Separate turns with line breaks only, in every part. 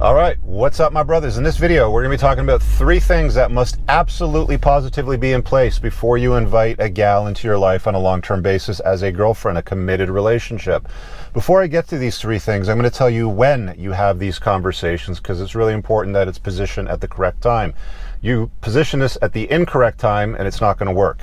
All right, what's up, my brothers? In this video, we're going to be talking about 3 things that must absolutely positively be in place before you invite a gal into your life on a long-term basis as a girlfriend, a committed relationship. Before I get to these 3 things, I'm going to tell you when you have these conversations, because it's really important that it's positioned at the correct time. You position this at the incorrect time and it's not going to work.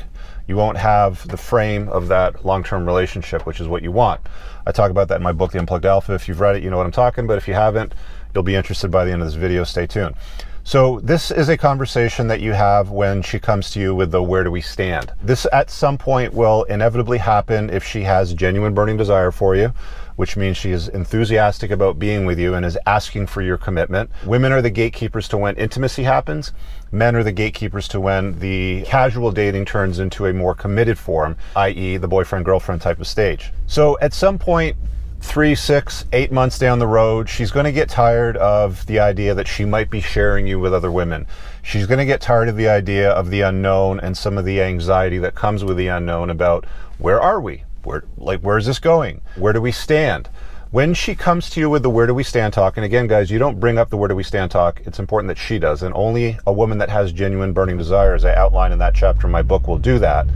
You won't have the frame of that long-term relationship, which is what you want. I talk about that in my book, The Unplugged Alpha. If you've read it, you know what I'm talking, but if you haven't, you'll be interested by the end of this video. Stay tuned. So this is a conversation that you have when she comes to you with the where do we stand. This at some point will inevitably happen if she has genuine burning desire for you, which means she is enthusiastic about being with you and is asking for your commitment. Women are the gatekeepers to when intimacy happens. Men are the gatekeepers to when the casual dating turns into a more committed form, i.e. the boyfriend-girlfriend type of stage. So at some point, 3, 6, 8 months down the road, she's going to get tired of the idea that she might be sharing you with other women. She's going to get tired of the idea of the unknown and some of the anxiety that comes with the unknown about where are we? Where is this going? Where do we stand? When she comes to you with the where do we stand talk, and again, guys, you don't bring up the where do we stand talk. It's important that she does, and only a woman that has genuine burning desire, as I outline in that chapter in my book, will do that.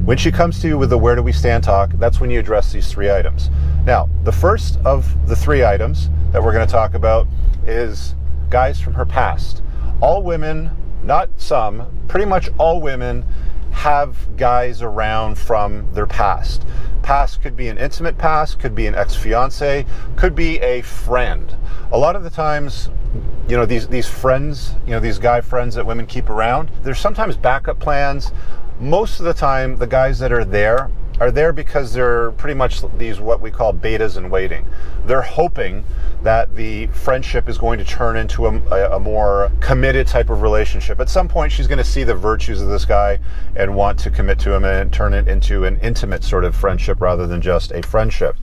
When she comes to you with the where do we stand talk, that's when you address these 3 items. Now, the first of the 3 items that we're going to talk about is guys from her past. All women, not some, pretty much all women have guys around from their past. Past could be an intimate past, could be an ex-fiance, could be a friend. A lot of the times, you know, these friends, you know, these guy friends that women keep around, there's sometimes backup plans. Most of the time, the guys that are there because they're pretty much these what we call betas in waiting. They're hoping that the friendship is going to turn into a more committed type of relationship. At some point, she's going to see the virtues of this guy and want to commit to him and turn it into an intimate sort of friendship rather than just a friendship.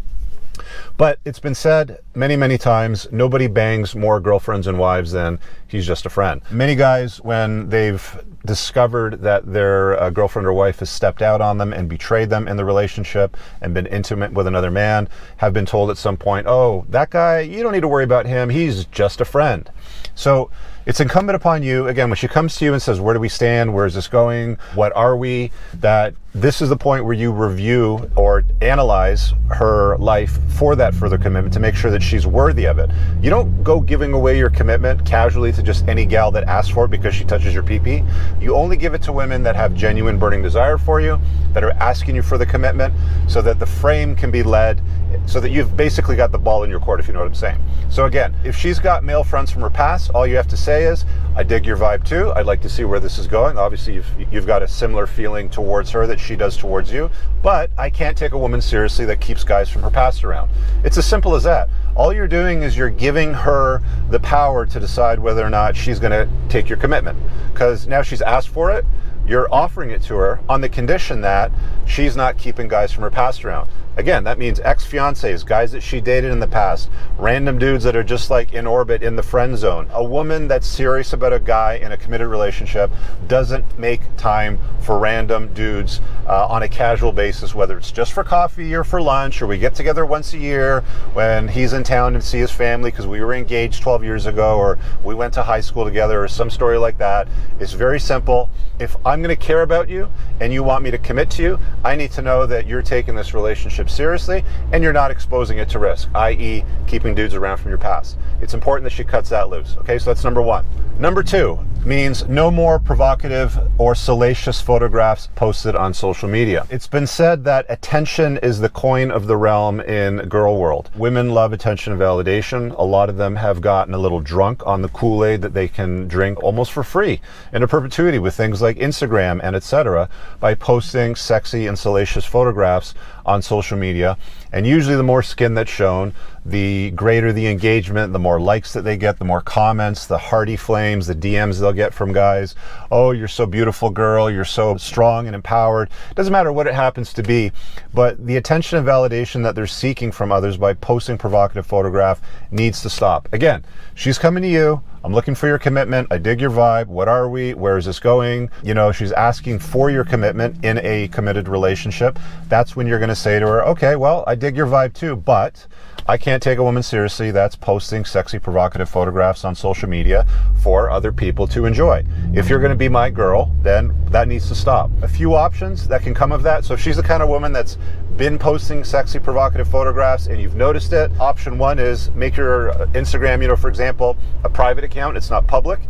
But it's been said many, many times, nobody bangs more girlfriends and wives than he's just a friend. Many guys, when they've discovered that their girlfriend or wife has stepped out on them and betrayed them in the relationship and been intimate with another man, have been told at some point, oh, that guy, you don't need to worry about him, he's just a friend. So it's incumbent upon you, again, when she comes to you and says, where do we stand? Where is this going? What are we? That this is the point where you review or analyze her life for that further commitment to make sure that she's worthy of it. You don't go giving away your commitment casually to just any gal that asks for it because she touches your pee-pee. You only give it to women that have genuine burning desire for you, that are asking you for the commitment, so that the frame can be led, so that you've basically got the ball in your court, if you know what I'm saying. So again, if she's got male friends from her past, all you have to say is, I dig your vibe too. I'd like to see where this is going. Obviously, you've got a similar feeling towards her that she does towards you, but I can't take a woman seriously that keeps guys from her past around. It's as simple as that. All you're doing is you're giving her the power to decide whether or not she's going to take your commitment, because now she's asked for it. You're offering it to her on the condition that she's not keeping guys from her past around. Again, that means ex-fiancés, guys that she dated in the past, random dudes that are just like in orbit in the friend zone. A woman that's serious about a guy in a committed relationship doesn't make time for random dudes on a casual basis, whether it's just for coffee or for lunch, or we get together once a year when he's in town and see his family because we were engaged 12 years ago, or we went to high school together, or some story like that. It's very simple. If I'm going to care about you and you want me to commit to you, I need to know that you're taking this relationship seriously and you're not exposing it to risk, i.e. keeping dudes around from your past. It's important that she cuts that loose. Okay, so that's number 1. Number 2 means no more provocative or salacious photographs posted on social media. It's been said that attention is the coin of the realm in girl world. Women love attention and validation. A lot of them have gotten a little drunk on the Kool-Aid that they can drink almost for free into perpetuity with things like Instagram and etc. by posting sexy and salacious photographs on social media. And usually the more skin that's shown, the greater the engagement, the more likes that they get, the more comments, the hearty flames, the DMs they'll get from guys. Oh, you're so beautiful, girl. You're so strong and empowered. Doesn't matter what it happens to be, but the attention and validation that they're seeking from others by posting provocative photograph needs to stop. Again, she's coming to you. I'm looking for your commitment. I dig your vibe. What are we? Where is this going? You know, she's asking for your commitment in a committed relationship. That's when you're going to say to her, okay, well, I dig your vibe too, but I can't take a woman seriously that's posting sexy, provocative photographs on social media for other people to enjoy. If you're going to be my girl, then that needs to stop. A few options that can come of that. So if she's the kind of woman that's been posting sexy, provocative photographs and you've noticed it, option one is make your Instagram, for example, a private account. It's not public,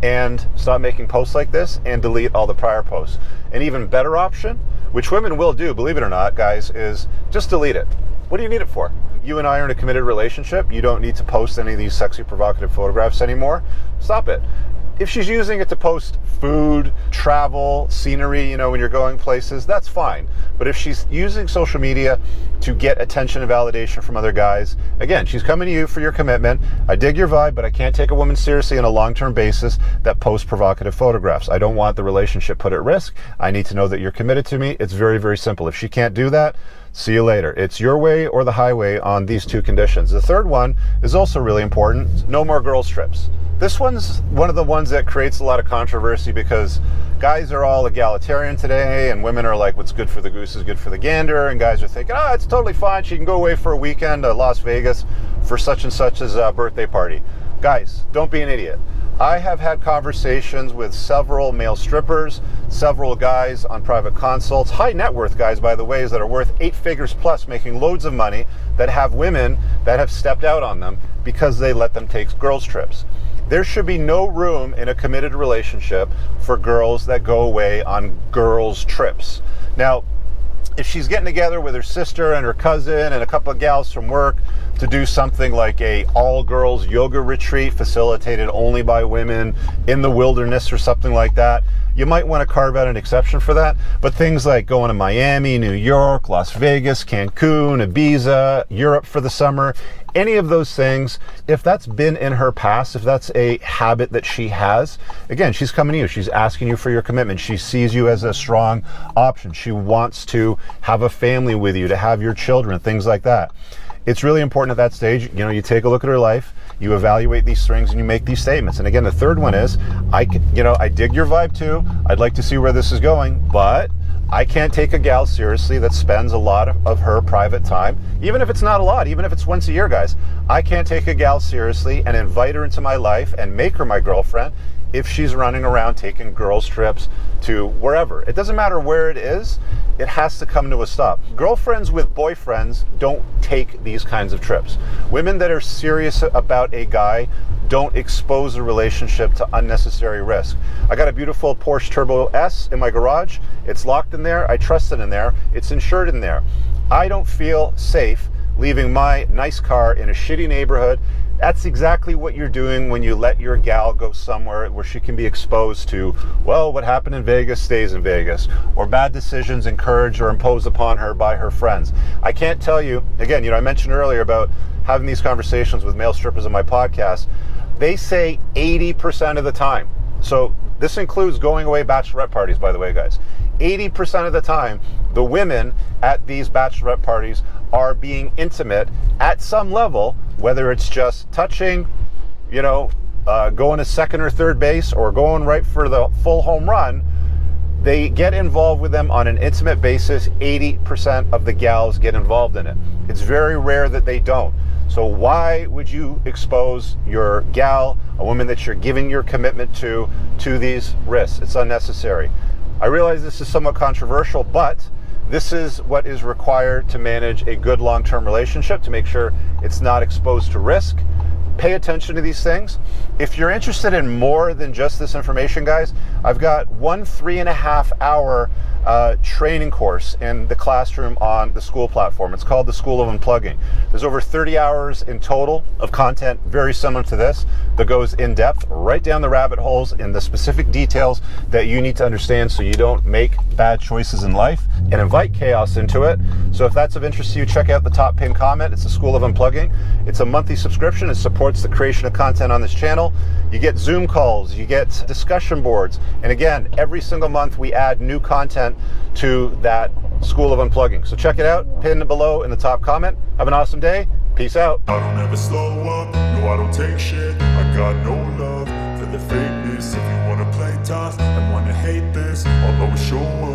and stop making posts like this and delete all the prior posts. An even better option, which women will do, believe it or not, guys, is just delete it. What do you need it for? You and I are in a committed relationship. You don't need to post any of these sexy, provocative photographs anymore. Stop it. If she's using it to post food, travel, scenery, when you're going places, that's fine. But if she's using social media to get attention and validation from other guys, again, she's coming to you for your commitment. I dig your vibe, but I can't take a woman seriously on a long-term basis that posts provocative photographs. I don't want the relationship put at risk. I need to know that you're committed to me. It's very, very simple. If she can't do that, see you later. It's your way or the highway on these two conditions. The third one is also really important. No more girls' trips. This one's one of the ones that creates a lot of controversy because guys are all egalitarian today and women are like, what's good for the goose is good for the gander, and guys are thinking, it's totally fine. She can go away for a weekend to Las Vegas for such and such's birthday party. Guys, don't be an idiot. I have had conversations with several male strippers, several guys on private consults, high net worth guys, by the way, that are worth 8 figures plus, making loads of money, that have women that have stepped out on them because they let them take girls' trips. There should be no room in a committed relationship for girls that go away on girls' trips. Now, if she's getting together with her sister and her cousin and a couple of gals from work to do something like a all-girls yoga retreat facilitated only by women in the wilderness or something like that, you might want to carve out an exception for that. But things like going to Miami, New York, Las Vegas, Cancun, Ibiza, Europe for the summer, any of those things, if that's been in her past, if that's a habit that she has, again, she's coming to you. She's asking you for your commitment. She sees you as a strong option. She wants to have a family with you, to have your children, things like that. It's really important at that stage, you take a look at her life, you evaluate these things, and you make these statements. And again, the third one is, I dig your vibe too. I'd like to see where this is going, but I can't take a gal seriously that spends a lot of her private time, even if it's not a lot, even if it's once a year, guys. I can't take a gal seriously and invite her into my life and make her my girlfriend if she's running around taking girls' trips to wherever. It doesn't matter where it is, it has to come to a stop. Girlfriends with boyfriends don't take these kinds of trips. Women that are serious about a guy don't expose a relationship to unnecessary risk. I got a beautiful Porsche Turbo S in my garage. It's locked in there. I trust it in there. It's insured in there. I don't feel safe leaving my nice car in a shitty neighborhood. That's exactly what you're doing when you let your gal go somewhere where she can be exposed to, what happened in Vegas stays in Vegas, or bad decisions encouraged or imposed upon her by her friends. I can't tell you, again, I mentioned earlier about having these conversations with male strippers on my podcast. They say 80% of the time. So this includes going away bachelorette parties, by the way, guys. 80% of the time, the women at these bachelorette parties are being intimate at some level, whether it's just touching, going to second or third base or going right for the full home run. They get involved with them on an intimate basis. 80% of the gals get involved in it. It's very rare that they don't. So why would you expose your gal, a woman that you're giving your commitment to these risks? It's unnecessary. I realize this is somewhat controversial, but this is what is required to manage a good long-term relationship, to make sure it's not exposed to risk. Pay attention to these things. If you're interested in more than just this information, guys, I've got one 3.5-hour training course in the classroom on the school platform. It's called the School of Unplugging. There's over 30 hours in total of content very similar to this that goes in depth, right down the rabbit holes in the specific details that you need to understand so you don't make bad choices in life and invite chaos into it. So if that's of interest to you, check out the top pinned comment. It's the School of Unplugging. It's a monthly subscription. It supports the creation of content on this channel. You get Zoom calls, you get discussion boards, and again, every single month we add new content to that School of Unplugging. So check it out, pinned below in the top comment. Have an awesome day. Peace out.
I don't ever slow up, no I don't take shit. I got no love for the fakeness. If you wanna play tough and wanna hate this, I'll always show up.